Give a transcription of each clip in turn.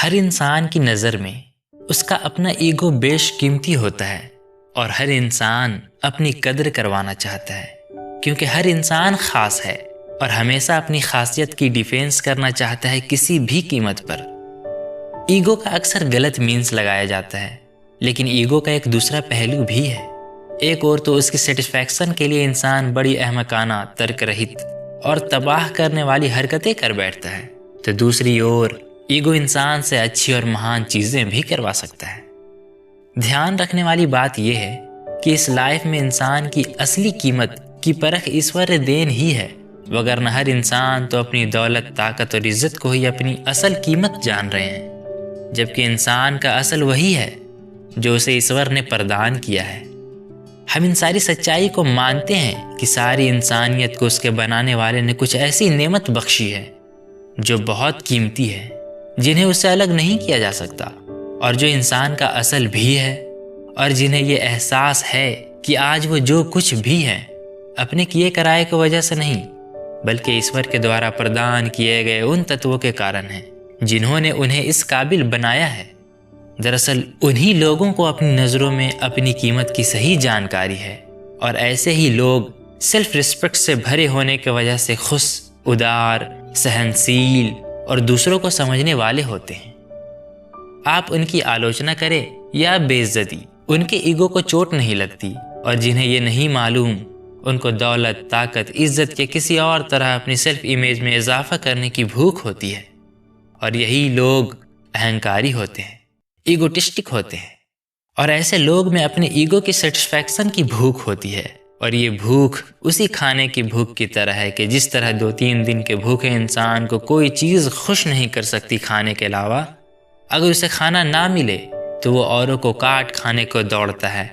हर इंसान की नज़र में उसका अपना ईगो बेशकीमती होता है और हर इंसान अपनी कदर करवाना चाहता है, क्योंकि हर इंसान ख़ास है और हमेशा अपनी खासियत की डिफेंस करना चाहता है किसी भी कीमत पर। ईगो का अक्सर गलत मीन्स लगाया जाता है, लेकिन ईगो का एक दूसरा पहलू भी है। एक और तो उसकी सेटिस्फैक्शन के लिए इंसान बड़ी अहमकाना, तर्क रहित और तबाह करने वाली हरकतें कर बैठता है, तो दूसरी ओर ईगो इंसान से अच्छी और महान चीज़ें भी करवा सकता है। ध्यान रखने वाली बात यह है कि इस लाइफ में इंसान की असली कीमत की परख ईश्वर देन ही है, वगरना हर इंसान तो अपनी दौलत, ताकत और इज्जत को ही अपनी असल कीमत जान रहे हैं, जबकि इंसान का असल वही है जो उसे ईश्वर ने प्रदान किया है। हम इन सारी सच्चाई को मानते हैं कि सारी इंसानियत को उसके बनाने वाले ने कुछ ऐसी नेमत बख्शी है जो बहुत कीमती है, जिन्हें उससे अलग नहीं किया जा सकता, और जो इंसान का असल भी है, और जिन्हें ये एहसास है कि आज वो जो कुछ भी है अपने किए कराए की वजह से नहीं, बल्कि ईश्वर के द्वारा प्रदान किए गए उन तत्वों के कारण है जिन्होंने उन्हें इस काबिल बनाया है। दरअसल उन्हीं लोगों को अपनी नज़रों में अपनी कीमत की सही जानकारी है, और ऐसे ही लोग सेल्फ रिस्पेक्ट से भरे होने की वजह से खुश, उदार, सहनशील और दूसरों को समझने वाले होते हैं। आप उनकी आलोचना करें या बेइज्जती, उनके ईगो को चोट नहीं लगती, और जिन्हें ये नहीं मालूम उनको दौलत, ताकत, इज्जत के किसी और तरह अपनी सेल्फ इमेज में इजाफा करने की भूख होती है। और यही लोग अहंकारी होते हैं, ईगोटिस्टिक होते हैं, और ऐसे लोग में अपने ईगो की सेटिस्फैक्शन की भूख होती है। और ये भूख उसी खाने की भूख की तरह है कि जिस तरह 2-3 दिन के भूखे इंसान को कोई चीज़ खुश नहीं कर सकती खाने के अलावा, अगर उसे खाना ना मिले तो वो औरों को काट खाने को दौड़ता है।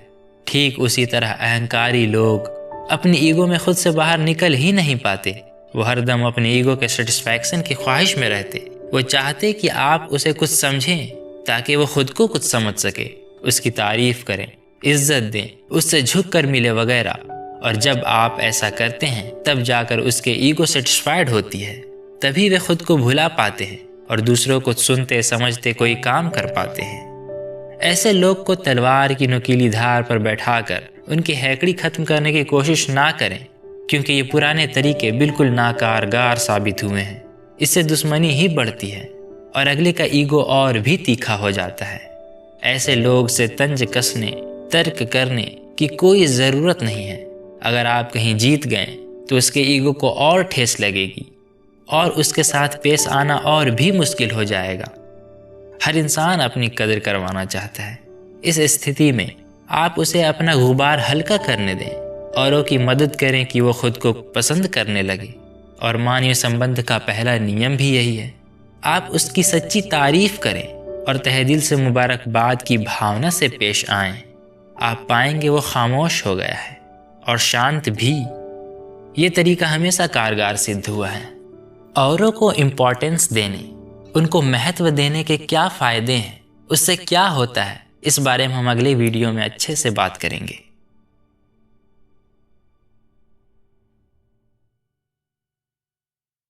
ठीक उसी तरह अहंकारी लोग अपनी ईगो में खुद से बाहर निकल ही नहीं पाते। वो हरदम अपने ईगो के सेटिस्फैक्शन की ख्वाहिश में रहते। वो चाहते कि आप उसे कुछ समझें ताकि वो खुद को कुछ समझ सके, उसकी तारीफ करें, इज्जत दें, उससे झुक कर मिले वगैरह। और जब आप ऐसा करते हैं तब जाकर उसके ईगो सेटिस्फाइड होती है, तभी वे खुद को भुला पाते हैं और दूसरों को सुनते समझते कोई काम कर पाते हैं। ऐसे लोग को तलवार की नुकीली धार पर बैठाकर उनकी हैकड़ी खत्म करने की कोशिश ना करें, क्योंकि ये पुराने तरीके बिल्कुल नाकारगार साबित हुए हैं। इससे दुश्मनी ही बढ़ती है और अगले का ईगो और भी तीखा हो जाता है। ऐसे लोग से तंज कसने, तर्क करने की कोई ज़रूरत नहीं है। अगर आप कहीं जीत गए तो उसके ईगो को और ठेस लगेगी और उसके साथ पेश आना और भी मुश्किल हो जाएगा। हर इंसान अपनी कदर करवाना चाहता है। इस स्थिति में आप उसे अपना गुबार हल्का करने दें, औरों की मदद करें कि वो खुद को पसंद करने लगे। और मानवीय संबंध का पहला नियम भी यही है। आप उसकी सच्ची तारीफ करें और तहे दिल से मुबारकबाद की भावना से पेश आएं। आप पाएंगे वो खामोश हो गया है और शांत भी। ये तरीका हमेशा कारगर सिद्ध हुआ है। औरों को इम्पोर्टेंस देने, उनको महत्व देने के क्या फ़ायदे हैं, उससे क्या होता है, इस बारे में हम अगले वीडियो में अच्छे से बात करेंगे।